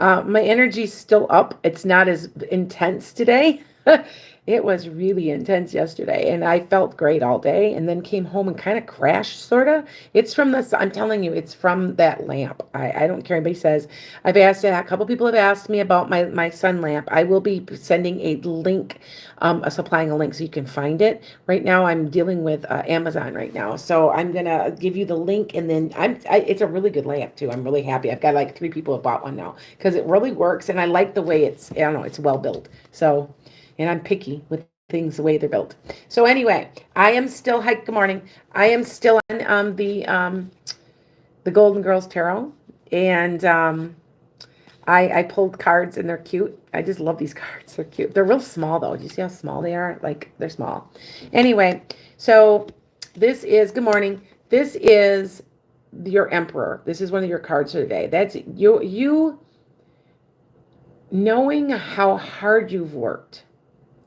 My energy's still up. It's not as intense today. It was really intense yesterday, and I felt great all day, and then came home and kind of crashed, sort of. It's from this, I'm telling you, it's from that lamp. I don't care anybody says. I've asked, a couple people have asked me about my sun lamp. I will be sending a link, supplying a link so you can find it. Right now, I'm dealing with Amazon right now, so I'm gonna give you the link, and then it's a really good lamp too. I'm really happy. I've got like 3 people have bought one now because it really works, and I like the way it's, I don't know, it's well built. So, and I'm picky with things the way they're built. So anyway, I am still, hi, good morning. I am still on the Golden Girls Tarot, and I pulled cards and they're cute. I just love these cards. They're cute. They're real small though. Do you see how small they are? Like they're small. Anyway, so this is, good morning. This is your Emperor. This is one of your cards for today. That's you knowing how hard you've worked.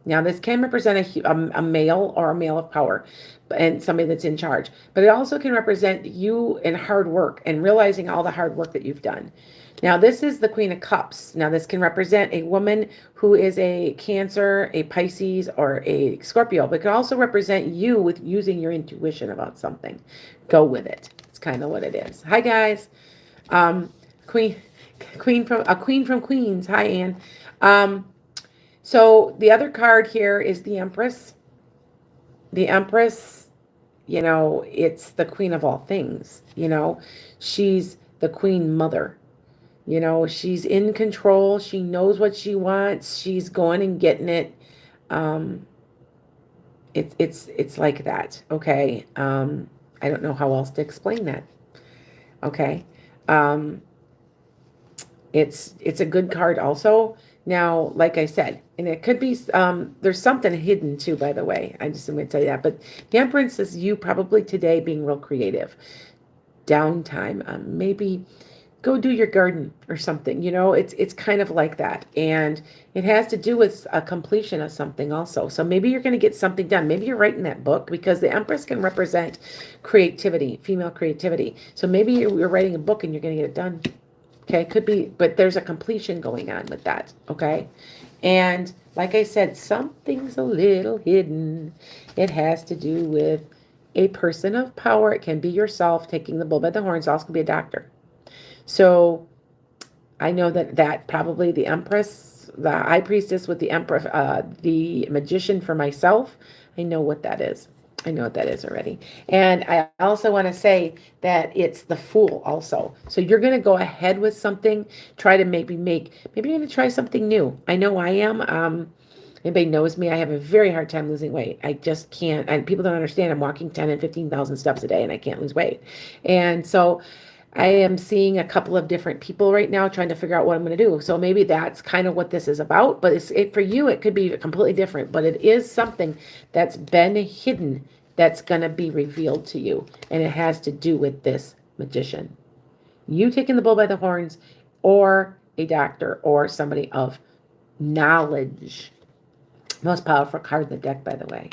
Now, this can represent a male or a male of power and somebody that's in charge, but it also can represent you and hard work and realizing all the hard work that you've done. Now, this is the Queen of Cups. Now, this can represent a woman who is a Cancer, a Pisces, or a Scorpio, but it can also represent you with using your intuition about something. Go with it. It's kind of what it is. Hi, guys. Um, Queen, Queen from Queens. Hi, Anne. So the other card here is the Empress. The Empress, it's the queen of all things. She's the queen mother. She's in control. She knows what she wants. She's going and getting it. It's like that. Okay. I don't know how else to explain that. Okay. Um, it's a good card also. Now, like I said, and it could be, there's something hidden too, by the way. I just am going to tell you that. But the Empress is you probably today being real creative. Downtime, maybe go do your garden or something. It's kind of like that. And it has to do with a completion of something also. So maybe you're going to get something done. Maybe you're writing that book because the Empress can represent creativity, female creativity. So maybe you're writing a book and you're going to get it done. Okay, could be, but there's a completion going on with that. Okay. And like I said, something's a little hidden. It has to do with a person of power. It can be yourself taking the bull by the horns. Also could be a doctor. So I know that probably the Empress, the High Priestess with the Emperor, the Magician for myself. I know what that is. I know what that is already. And I also want to say that it's the Fool also. So you're going to go ahead with something, try to maybe you're going to try something new. I know I am. Anybody knows me, I have a very hard time losing weight. I just can't. And people don't understand I'm walking 10 and 15,000 steps a day and I can't lose weight. And so I am seeing a couple of different people right now trying to figure out what I'm going to do. So maybe that's kind of what this is about. But for you, it could be completely different. But it is something that's been hidden that's going to be revealed to you. And it has to do with this magician. You taking the bull by the horns, or a doctor, or somebody of knowledge. Most powerful card in the deck, by the way.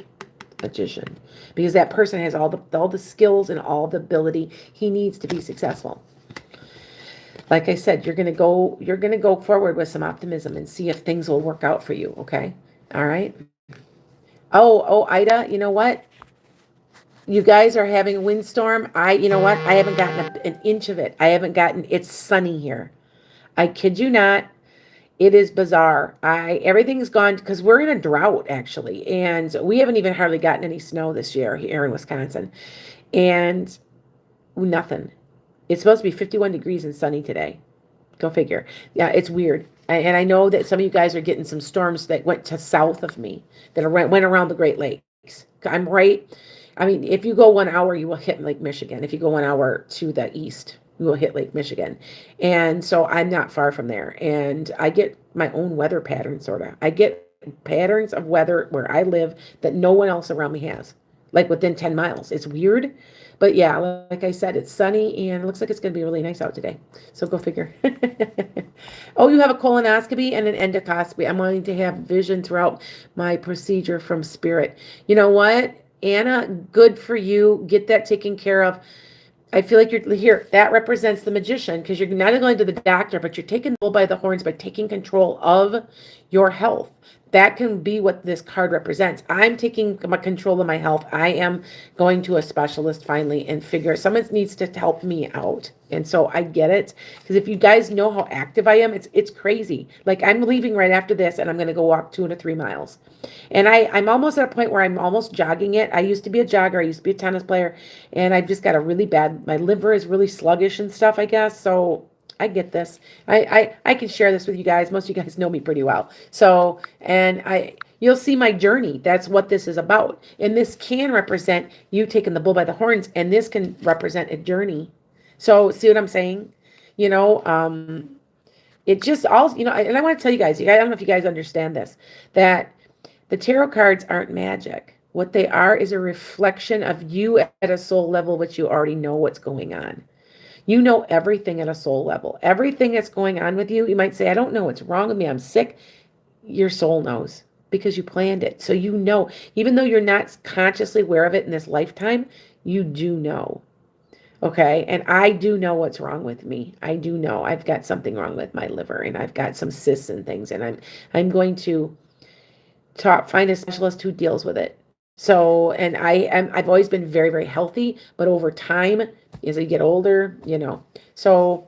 Magician, because that person has all the skills and all the ability he needs to be successful. Like I said, you're gonna go forward with some optimism and see if things will work out for you. Okay, all right. Oh, Ida, you know what? You guys are having a windstorm. You know what? I haven't gotten an inch of it. It's sunny here. I kid you not. It is bizarre. Everything's gone because we're in a drought actually, and we haven't even hardly gotten any snow this year here in Wisconsin, and nothing. It's supposed to be 51 degrees and sunny today. Go figure. Yeah, it's weird. And I know that some of you guys are getting some storms that went to south of me that went around the Great Lakes. I'm right. I mean, if you go 1 hour, you will hit Lake Michigan. If you go 1 hour to the east, you will hit Lake Michigan. And so I'm not far from there. And I get my own weather pattern, sort of. I get patterns of weather where I live that no one else around me has, like within 10 miles. It's weird. But yeah, like I said, it's sunny and it looks like it's going to be really nice out today. So go figure. Oh, you have a colonoscopy and an endoscopy. I'm wanting to have vision throughout my procedure from spirit. You know what, Anna? Good for you. Get that taken care of. I feel like you're here. That represents the magician because you're not only going to the doctor, but you're taking the bull by the horns by taking control of your health. That can be what this card represents. I'm taking my control of my health. I am going to a specialist finally and figure someone needs to help me out. And so I get it because if you guys know how active I am, it's crazy. Like I'm leaving right after this and I'm going to go walk 2 to 3 miles. And I'm almost at a point where I'm almost jogging it. I used to be a jogger. I used to be a tennis player, and I've just got a really bad, my liver is really sluggish and stuff, I guess. So I get this. I can share this with you guys. Most of you guys know me pretty well. So, and you'll see my journey. That's what this is about. And this can represent you taking the bull by the horns, and this can represent a journey. So see what I'm saying? You know, it just all, and I want to tell you guys, I don't know if you guys understand this, that the tarot cards aren't magic. What they are is a reflection of you at a soul level, which you already know what's going on. You know everything at a soul level. Everything that's going on with you, you might say, I don't know what's wrong with me. I'm sick. Your soul knows because you planned it. So you know, even though you're not consciously aware of it in this lifetime, you do know. Okay. And I do know what's wrong with me. I do know I've got something wrong with my liver and I've got some cysts and things. And I'm going to find a specialist who deals with it. So, and I've always been very, very healthy, but over time, as I get older, so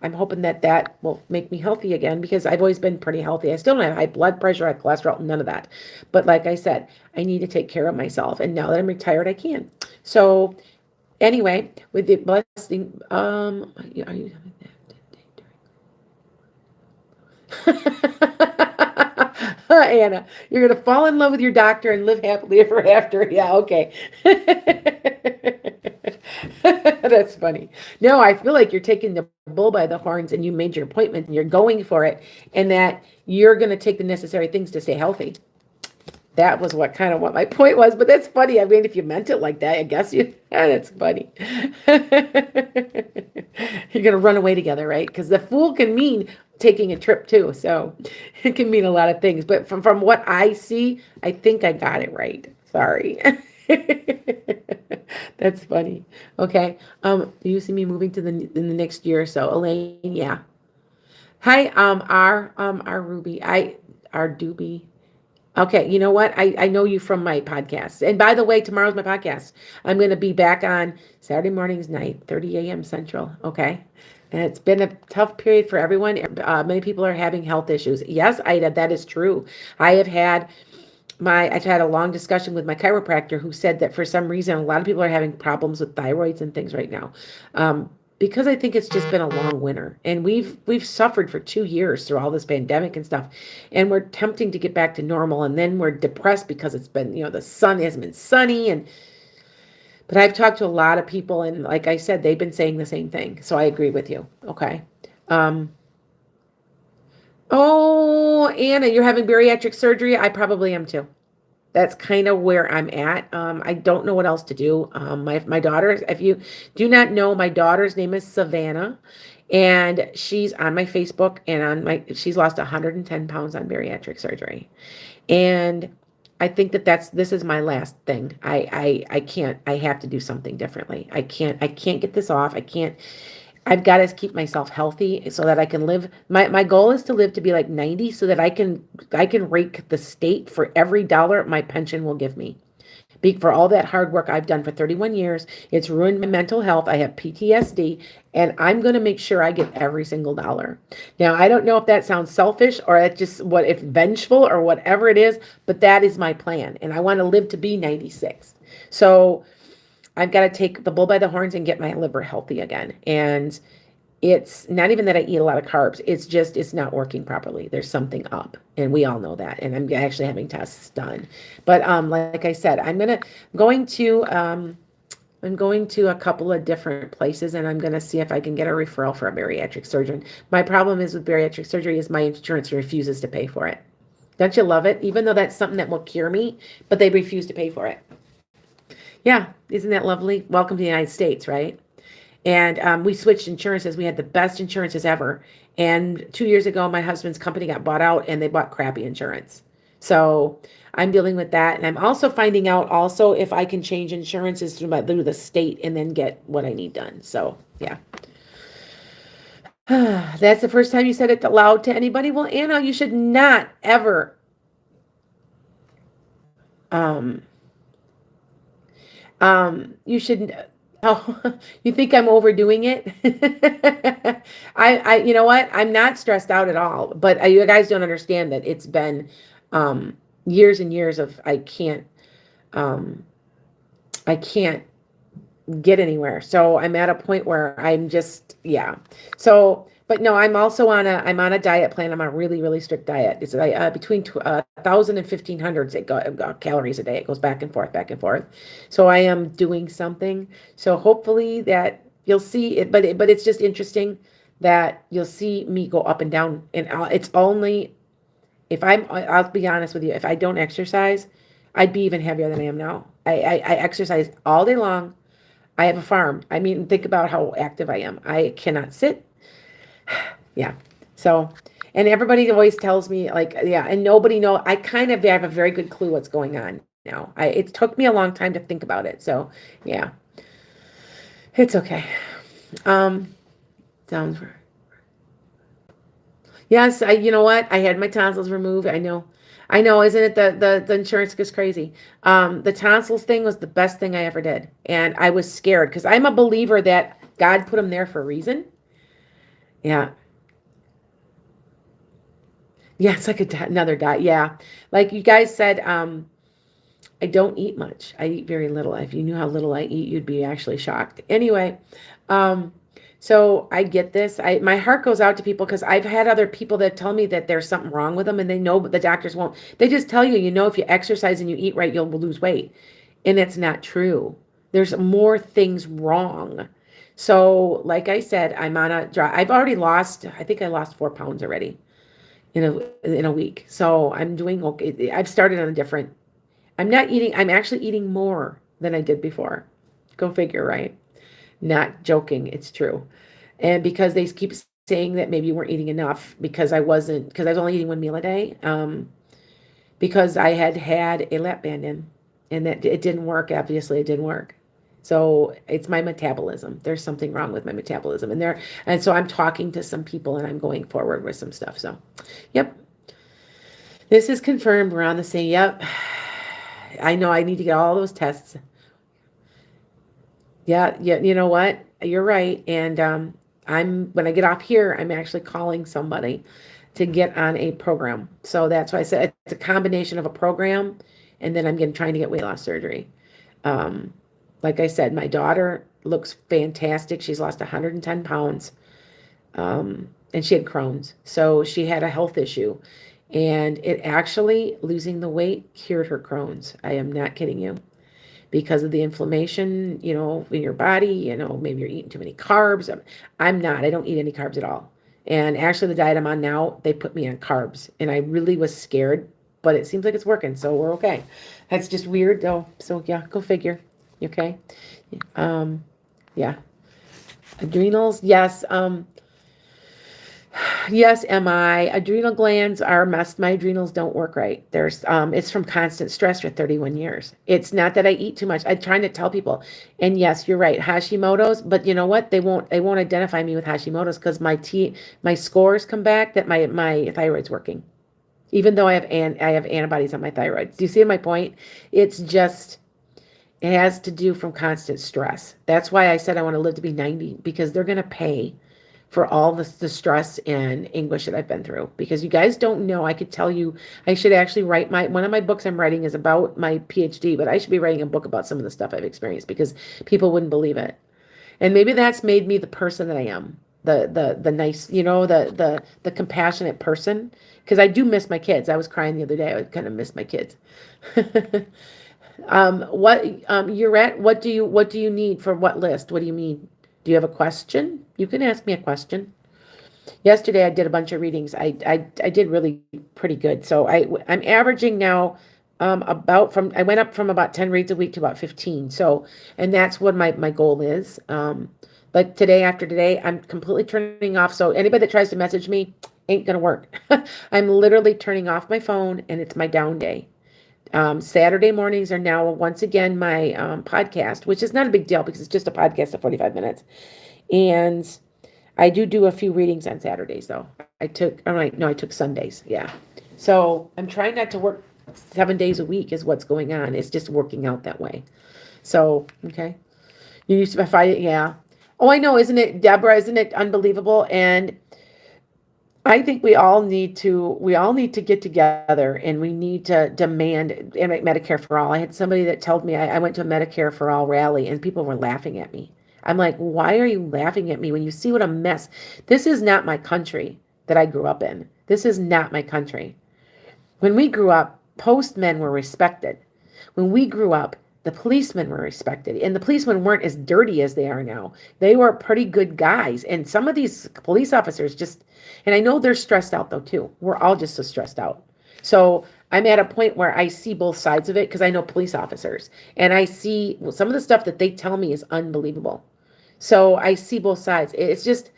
I'm hoping that will make me healthy again because I've always been pretty healthy. I still don't have high blood pressure, high cholesterol, none of that. But like I said, I need to take care of myself. And now that I'm retired, I can. So anyway, with the blessing, are you having that? Anna, you're going to fall in love with your doctor and live happily ever after. Yeah, okay. That's funny. No, I feel like you're taking the bull by the horns and you made your appointment and you're going for it and that you're going to take the necessary things to stay healthy. That was what my point was, but that's funny. I mean, if you meant it like that, I guess that's funny. You're going to run away together, right? Because the fool can mean taking a trip too. So it can mean a lot of things, but from what I see, I think I got it right. Sorry. That's funny. Okay. Do you see me moving in the next year or so? Elaine, yeah. Hi, our Ruby, our Doobie. Okay, you know what? I know you from my podcast. And by the way, tomorrow's my podcast. I'm going to be back on Saturday mornings, 9:30 a.m. Central. Okay. And it's been a tough period for everyone. Many people are having health issues. Yes, Ida, that is true. I've had a long discussion with my chiropractor who said that for some reason, a lot of people are having problems with thyroids and things right now. Because I think it's just been a long winter and we've suffered for 2 years through all this pandemic and stuff. And we're attempting to get back to normal. And then we're depressed because it's been, the sun hasn't been sunny. But I've talked to a lot of people and like I said, they've been saying the same thing. So I agree with you. Okay. Oh, Anna, you're having bariatric surgery. I probably am too. That's kind of where I'm at. I don't know what else to do. My daughter, if you do not know, my daughter's name is Savannah, and she's on my Facebook and she's lost 110 pounds on bariatric surgery. And I think this is my last thing. I have to do something differently. I can't get this off. I've got to keep myself healthy so that I can live. My goal is to live to be like 90 so that I can rake the state for every dollar my pension will give me. For all that hard work I've done for 31 years, it's ruined my mental health. I have PTSD, and I'm going to make sure I get every single dollar. Now, I don't know if that sounds selfish or it's just if vengeful or whatever it is, but that is my plan, and I want to live to be 96. So I've got to take the bull by the horns and get my liver healthy again. And it's not even that I eat a lot of carbs. It's just, it's not working properly. There's something up and we all know that. And I'm actually having tests done. But like I said, I'm going to a couple of different places and I'm going to see if I can get a referral for a bariatric surgeon. My problem is with bariatric surgery is my insurance refuses to pay for it. Don't you love it? Even though that's something that will cure me, but they refuse to pay for it. Yeah, isn't that lovely? Welcome to the United States, right? And we switched insurances. We had the best insurances ever. And 2 years ago, my husband's company got bought out and they bought crappy insurance. So I'm dealing with that. And I'm also finding out also if I can change insurances through the state and then get what I need done. So yeah. That's the first time you said it aloud to anybody. Well, Anna, you should not ever um you should oh you think I'm overdoing it? You know what? I'm not stressed out at all. But you guys don't understand that it's been years and years of um I can't get anywhere. So I'm at a point where I'm just, yeah. So, but no, I'm on a diet plan. I'm on a really, really strict diet. It's between 1,000 and 1,500 calories a day. It goes back and forth, back and forth. So I am doing something. So hopefully that you'll see it, but it's just interesting that you'll see me go up and down. And it's only if I'll be honest with you, if I don't exercise, I'd be even heavier than I am now. I exercise all day long. I have a farm. I mean, think about how active I am. I cannot sit. Yeah. So, and everybody always tells me like, yeah, and nobody know. I kind of have a very good clue what's going on now. It took me a long time to think about it. So, yeah, it's okay. Sounds. Yes, you know what? I had my tonsils removed. I know, isn't it the insurance gets crazy. The tonsils thing was the best thing I ever did. And I was scared because I'm a believer that God put them there for a reason. Yeah. Yeah, it's like another diet. Yeah. Like you guys said, I don't eat much. I eat very little. If you knew how little I eat, you'd be actually shocked. Anyway, um, so I get this. My heart goes out to people because I've had other people that tell me that there's something wrong with them and they know, but the doctors won't. They just tell you, if you exercise and you eat right, you'll lose weight. And it's not true. There's more things wrong. So, like I said, I'm on a drive. I think I lost 4 pounds already in a week. So I'm doing okay. I've started on a different I'm actually eating more than I did before. Go figure, right? Not joking, it's true. And because they keep saying that maybe you weren't eating enough because because I was only eating one meal a day, because I had a lap band in and that it didn't work. Obviously, it didn't work. So it's my metabolism. There's something wrong with my metabolism. And so I'm talking to some people and I'm going forward with some stuff. So, yep. This is confirmed. We're on the same. Yep. I know I need to get all those tests. Yeah, you know what? You're right. And when I get off here, I'm actually calling somebody to get on a program. So that's why I said it's a combination of a program and then trying to get weight loss surgery. Um, like I said, my daughter looks fantastic. She's lost 110 pounds. And she had Crohn's. So she had a health issue. And it actually, losing the weight, cured her Crohn's. I am not kidding you. Because of the inflammation, in your body, maybe you're eating too many carbs. I'm not. I don't eat any carbs at all. And actually, the diet I'm on now, they put me on carbs. And I really was scared, but it seems like it's working. So we're okay. That's just weird, though. So, yeah, go figure. Okay? Yeah. Adrenals, yes. Yes, MI. Adrenal glands are messed. My adrenals don't work right. It's from constant stress for 31 years. It's not that I eat too much. I'm trying to tell people. And yes, you're right. Hashimoto's, but you know what? They won't identify me with Hashimoto's because my scores come back that my thyroid's working. Even though I have antibodies on my thyroid. Do you see my point? It has to do from constant stress. That's why I said I want to live to be 90 because they're going to pay for all the stress and anguish that I've been through. Because you guys don't know, I could tell you, I should actually write one of my books I'm writing is about my PhD, but I should be writing a book about some of the stuff I've experienced because people wouldn't believe it. And maybe that's made me the person that I am. The nice, the compassionate person. Because I do miss my kids. I was crying the other day. I kind of miss my kids. What do you need for what list? What do you mean? Do you have a question? You can ask me a question. Yesterday I did a bunch of readings. I did really pretty good. So I'm averaging now I went up from about 10 reads a week to about 15. So, and that's what my goal is. But after today, I'm completely turning off. So anybody that tries to message me, Ain't gonna work. I'm literally turning off my phone and it's my down day. Saturday mornings are now once again my podcast, which is not a big deal because it's just a podcast of 45 minutes. And I do a few readings on Saturdays though. I took Sundays. Yeah. So I'm trying not to work 7 days a week is what's going on. It's just working out that way. So, okay. You used to find it, yeah. Oh, I know, isn't it, Deborah? Isn't it unbelievable? And I think we all need to get together and we need to demand and Medicare for all. I had somebody that told me I went to a Medicare for all rally and people were laughing at me. I'm like, why are you laughing at me when you see what a mess? This is not my country that I grew up in. This is not my country. When we grew up, postmen were respected. When we grew up, the policemen were respected. And the policemen weren't as dirty as they are now. They were pretty good guys. And some of these police officers just, and I know they're stressed out though too. We're all just so stressed out. So I'm at a point where I see both sides of it because I know police officers. And I see some of the stuff that they tell me is unbelievable. So I see both sides. It's just,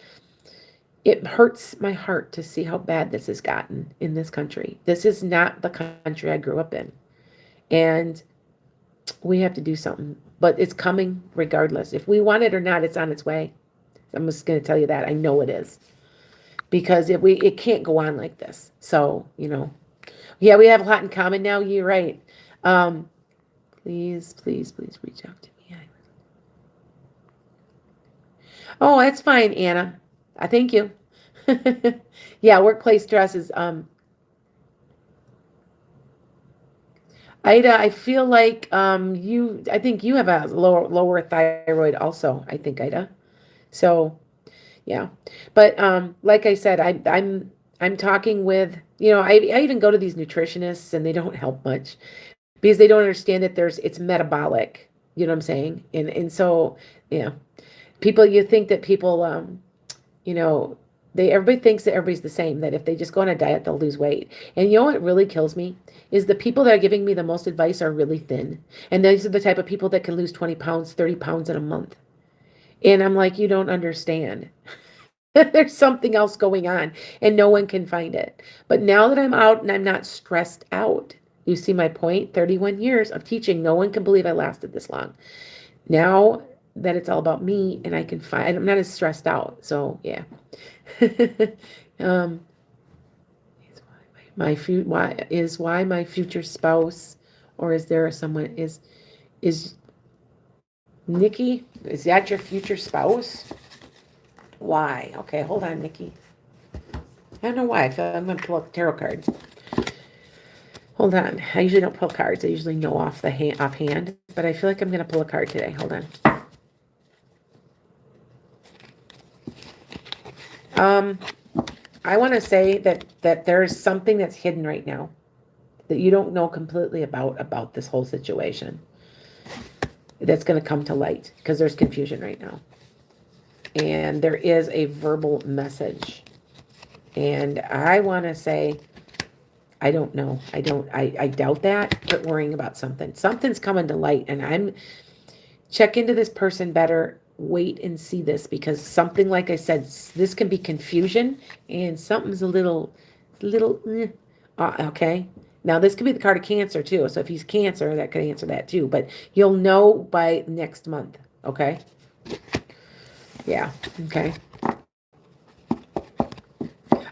it hurts my heart to see how bad this has gotten in this country. This is not the country I grew up in. And we have to do something, but it's coming regardless. If we want it or not, it's on its way. I'm just going to tell you that. I know it is because it can't go on like this. So, yeah, we have a lot in common now. You're right. Please reach out to me. Oh, that's fine, Anna. I thank you. Yeah, workplace stress is, Ida, I feel like I think you have a lower thyroid also, I think, Ida. So, yeah. But like I said, I'm talking with, I even go to these nutritionists and they don't help much because they don't understand that it's metabolic. You know what I'm saying? And so, yeah. You think that people you know, everybody thinks that everybody's the same, that if they just go on a diet, they'll lose weight. And what really kills me is the people that are giving me the most advice are really thin. And these are the type of people that can lose 20 pounds, 30 pounds in a month. And I'm like, you don't understand. There's something else going on and no one can find it. But now that I'm out and I'm not stressed out, you see my point? 31 years of teaching. No one can believe I lasted this long. Now that it's all about me and I'm not as stressed out. So yeah. um, why my future spouse, or is there someone is Nikki? Is that your future spouse? Why? Okay, hold on, Nikki. I don't know why. I feel like I'm going to pull up tarot cards. Hold on. I usually don't pull cards. I usually know offhand, but I feel like I'm going to pull a card today. Hold on. I want to say that there's something that's hidden right now that you don't know completely about this whole situation. That's going to come to light because there's confusion right now. And there is a verbal message. And I want to say, I don't know. I doubt that, but worrying about something. Something's coming to light, and check into this person better. Wait and see this, because something, like I said, this can be confusion, and something's a little, okay. Now this could be the card of Cancer too. So if he's Cancer, that could answer that too. But you'll know by next month. Okay. Yeah. Okay.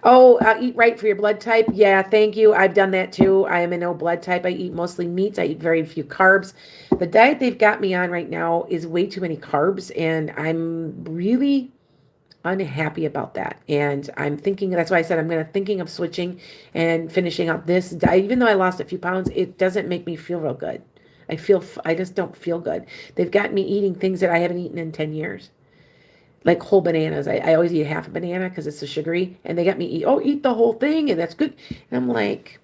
Oh, eat right for your blood type. Yeah, thank you. I've done that too. I am an O blood type. I eat mostly meats. I eat very few carbs. The diet they've got me on right now is way too many carbs, and I'm really unhappy about that. And I'm thinking, that's why I said I'm thinking of switching and finishing up this diet. Even though I lost a few pounds, it doesn't make me feel real good. I just don't feel good. They've got me eating things that I haven't eaten in 10 years. Like whole bananas. I always eat half a banana because it's so sugary. And they got me eat the whole thing, and that's good. And I'm like,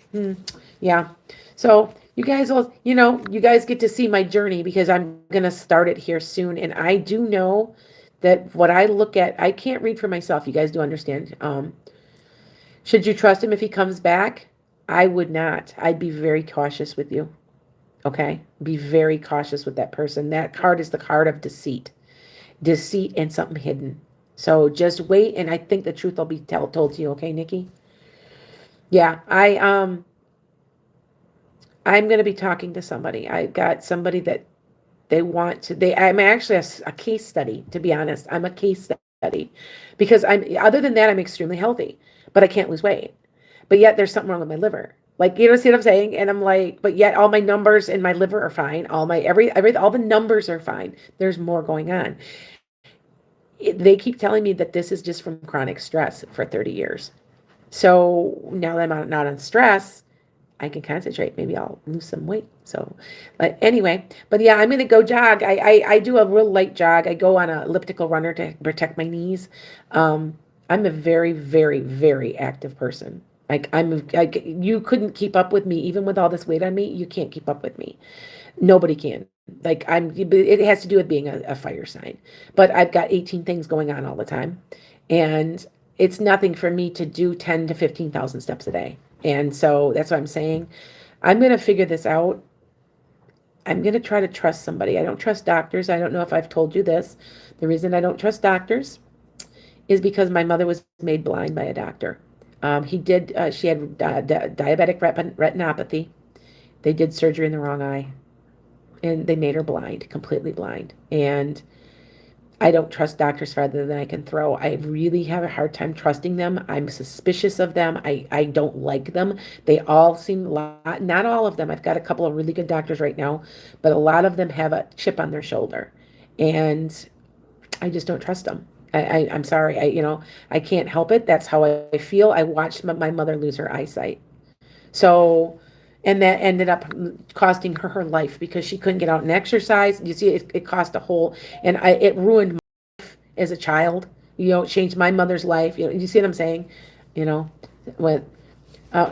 yeah. So you guys you guys get to see my journey because I'm going to start it here soon. And I do know that what I look at, I can't read for myself. You guys do understand. Should you trust him if he comes back? I would not. I'd be very cautious with you. Okay? Be very cautious with that person. That card is the card of deceit and something hidden. So just wait, and I think the truth will be told to you. Okay, Nikki? Yeah, I'm going to be talking to somebody. I got somebody that they want to. I'm actually a case study. To be honest, I'm a case study because I'm. Other than that, I'm extremely healthy, but I can't lose weight. But yet, there's something wrong with my liver. Like, see what I'm saying? And I'm like, but yet all my numbers in my liver are fine. All my all the numbers are fine. There's more going on. They keep telling me that this is just from chronic stress for 30 years. So now that I'm not on stress, I can concentrate. Maybe I'll lose some weight. So, but anyway, but yeah, I'm gonna go jog. I do a real light jog. I go on a elliptical runner to protect my knees. I'm a very, very, very active person. Like you couldn't keep up with me even with all this weight on me. You can't keep up with me. Nobody can. Like it has to do with being a fire sign. But I've got 18 things going on all the time, and it's nothing for me to do 10 to 15,000 steps a day. And so that's what I'm saying. I'm going to figure this out. I'm going to try to trust somebody. I don't trust doctors. I don't know if I've told you this. The reason I don't trust doctors is because my mother was made blind by a doctor. She had diabetic retinopathy. They did surgery in the wrong eye and they made her blind, completely blind. And I don't trust doctors farther than I can throw. I really have a hard time trusting them. I'm suspicious of them. I don't like them. They all seem, not all of them. I've got a couple of really good doctors right now, but a lot of them have a chip on their shoulder. And I just don't trust them. I'm sorry. I can't help it. That's how I feel. I watched my mother lose her eyesight. So, and that ended up costing her her life because she couldn't get out and exercise. You see, it cost a whole, and it ruined my life as a child. It changed my mother's life. You see what I'm saying? You know, when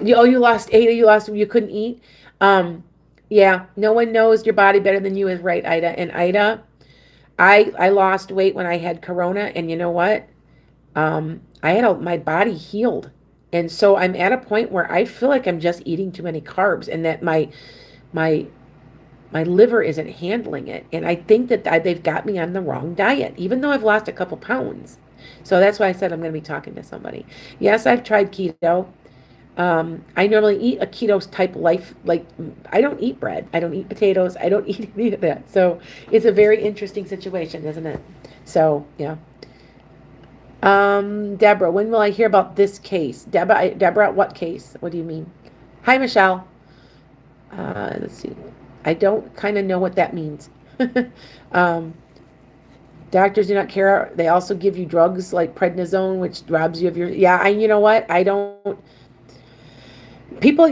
you lost 8, you couldn't eat. Um, yeah, no one knows your body better than you is right, Ida. And Ida, I lost weight when I had Corona, and you know what? My body healed. And so I'm at a point where I feel like I'm just eating too many carbs and that my my liver isn't handling it. And I think that they've got me on the wrong diet, even though I've lost a couple pounds. So that's why I said I'm going to be talking to somebody. Yes, I've tried keto. I normally eat a keto type life. Like, I don't eat bread. I don't eat potatoes. I don't eat any of that. So it's a very interesting situation, isn't it? So, yeah. Deborah, when will I hear about this case? Deborah, what case? What do you mean? Hi, Michelle. Let's see. I don't kind of know what that means. um, Doctors do not care. They also give you drugs like prednisone, which robs you of your. Yeah, you know what? I don't. People,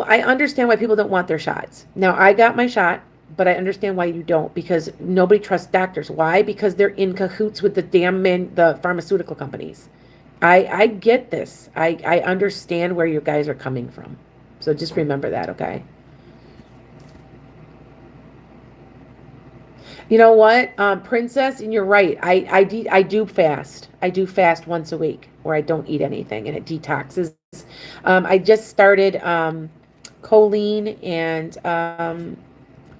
I understand why people don't want their shots. Now, I got my shot, but I understand why you don't because nobody trusts doctors. Why? Because they're in cahoots with the pharmaceutical companies. I get this. I understand where you guys are coming from. So just remember that, okay? You know what, Princess, and you're right. I do fast. I do fast once a week where I don't eat anything and it detoxes. I just started choline and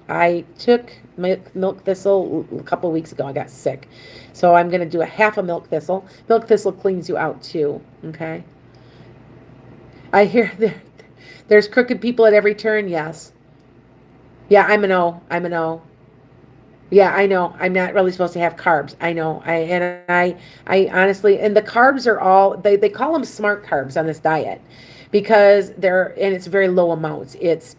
I took milk thistle a couple of weeks ago. I got sick. So I'm going to do a half a milk thistle. Milk thistle cleans you out too. Okay. I hear there's crooked people at every turn. Yes. Yeah, I'm an O. I'm an O. Yeah, I know. I'm not really supposed to have carbs. I know. I honestly, and the carbs are all, they call them smart carbs on this diet because and it's very low amounts. It's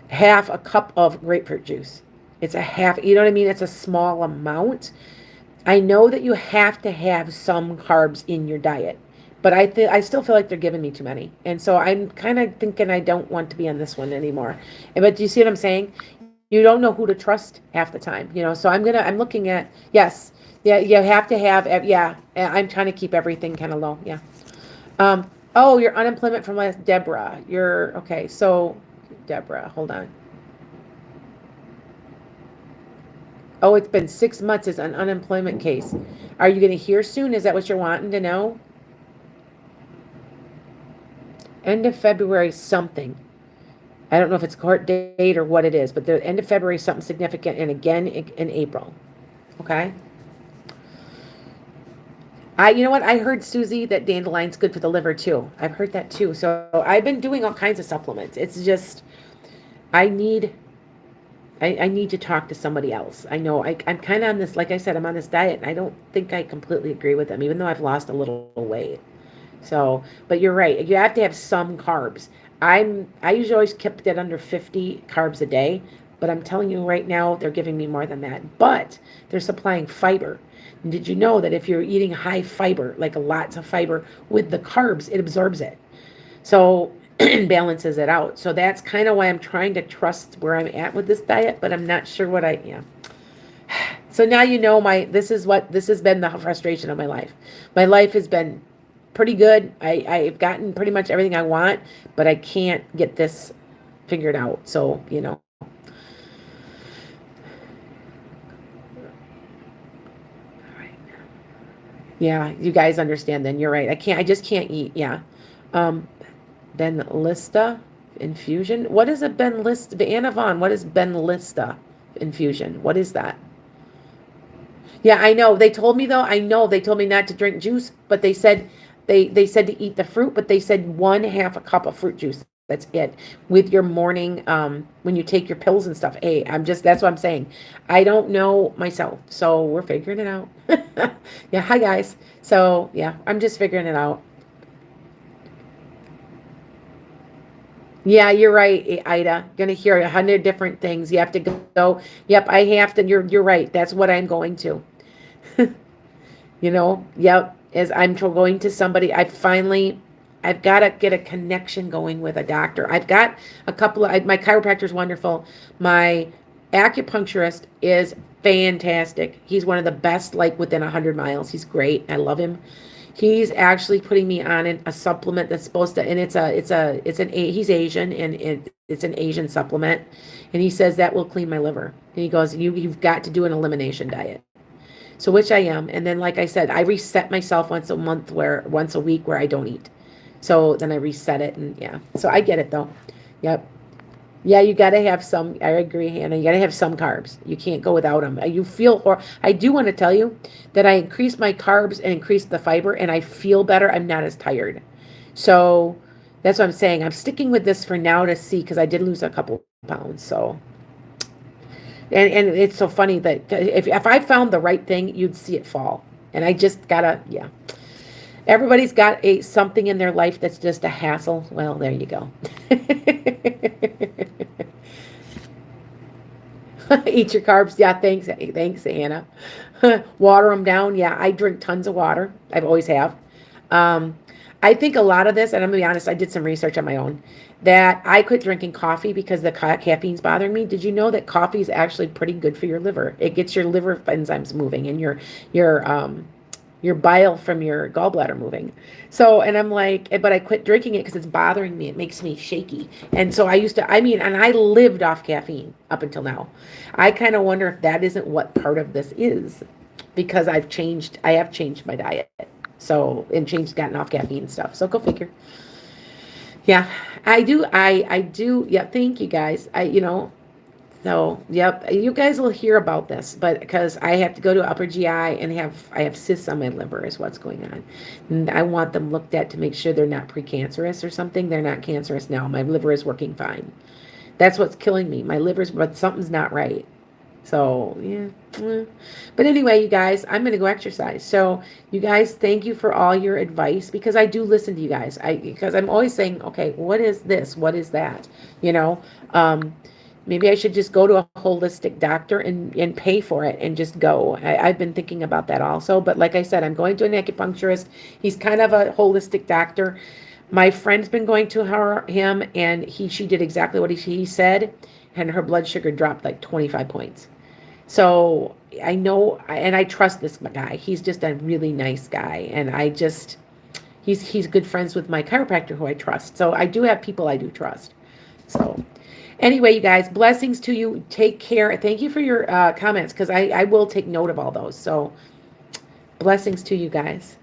half a cup of grapefruit juice. It's a half, you know what I mean? It's a small amount. I know that you have to have some carbs in your diet, but I still feel like they're giving me too many. And so I'm kind of thinking I don't want to be on this one anymore. But do you see what I'm saying? You don't know who to trust half the time. So I'm looking at, yes, yeah, you have to have, yeah, I'm trying to keep everything kind of low. Yeah. Oh, your unemployment from last, Deborah. Okay. So, Deborah, hold on. Oh, it's been 6 months as an unemployment case. Are you going to hear soon? Is that what you're wanting to know? End of February something. I don't know if it's court date or what it is, but the end of February is something significant, and again in April. Okay. You know what? I heard, Susie, that dandelion's good for the liver too. I've heard that too. So I've been doing all kinds of supplements. It's just, I need, I need to talk to somebody else. I know I'm kind of on this, like I said, I'm on this diet, and I don't think I completely agree with them, even though I've lost a little weight. So, but you're right. You have to have some carbs. I usually always kept it under 50 carbs a day, but I'm telling you right now, they're giving me more than that. But they're supplying fiber. And did you know that if you're eating high fiber, like lots of fiber with the carbs, it absorbs it. So balances it out. So that's kind of why I'm trying to trust where I'm at with this diet, but I'm not sure what I am. So now you know this has been the frustration of my life. My life has been pretty good. I've gotten pretty much everything I want, but I can't get this figured out. So, yeah, you guys understand then. You're right. I just can't eat. Yeah. Um, Benlista infusion. What is a Benlista? Anna Vaughn, what is Benlista infusion? What is that? Yeah, I know. They told me though, I know they told me not to drink juice, but they said to eat the fruit, but they said one half a cup of fruit juice. That's it. With your morning, when you take your pills and stuff. Hey, that's what I'm saying. I don't know myself. So we're figuring it out. Yeah, hi guys. So yeah, I'm just figuring it out. Yeah, you're right, Ida. Gonna hear 100 different things. You have to go. Yep, I have to. You're right. That's what I'm going to. Yep. As I'm going to somebody, I've got to get a connection going with a doctor. I've got a couple of, my chiropractor's wonderful. My acupuncturist is fantastic. He's one of the best, like within 100 miles. He's great. I love him. He's actually putting me on a supplement that's supposed to, and he's Asian, and it's an Asian supplement. And he says that will clean my liver. And he goes, you've got to do an elimination diet. So which I am. And then, like I said, I reset myself once a week where I don't eat. So then I reset it, and yeah. So I get it though. Yep. Yeah, you got to have some. I agree, Hannah. You got to have some carbs. You can't go without them. You feel, or I do want to tell you that I increased my carbs and increased the fiber, and I feel better. I'm not as tired. So that's what I'm saying. I'm sticking with this for now to see, because I did lose a couple pounds. So, and it's so funny that if I found the right thing, you'd see it fall. And I just gotta, yeah. Everybody's got something in their life that's just a hassle. Well, there you go. Eat your carbs. Yeah, thanks, Anna. Water them down. Yeah, I drink tons of water. I've always have. Um, I think a lot of this, and I'm gonna be honest, I did some research on my own, that I quit drinking coffee because the caffeine's bothering me. Did you know that coffee is actually pretty good for your liver? It gets your liver enzymes moving, and your bile from your gallbladder moving. So, and I'm like, but I quit drinking it because it's bothering me. It makes me shaky. And so and I lived off caffeine up until now. I kind of wonder if that isn't what part of this is, because I have changed my diet. So, and gotten off caffeine and stuff. So go figure. Yeah, I do. I do. Yeah. Thank you guys. So, yep, you guys will hear about this, but because I have to go to upper GI and I have cysts on my liver is what's going on. And I want them looked at to make sure they're not precancerous or something. They're not cancerous now. My liver is working fine. That's what's killing me. But something's not right. So, yeah. But anyway, you guys, I'm going to go exercise. So, you guys, thank you for all your advice, because I do listen to you guys. Because I'm always saying, okay, what is this? What is that? Maybe I should just go to a holistic doctor and pay for it and just go. I've been thinking about that also. But like I said, I'm going to an acupuncturist. He's kind of a holistic doctor. My friend's been going to him, and she did exactly what he said, and her blood sugar dropped like 25 points. So I know, and I trust this guy. He's just a really nice guy, and he's good friends with my chiropractor, who I trust. So I do have people I do trust. So anyway, you guys, blessings to you. Take care. Thank you for your comments, because I will take note of all those. So blessings to you guys.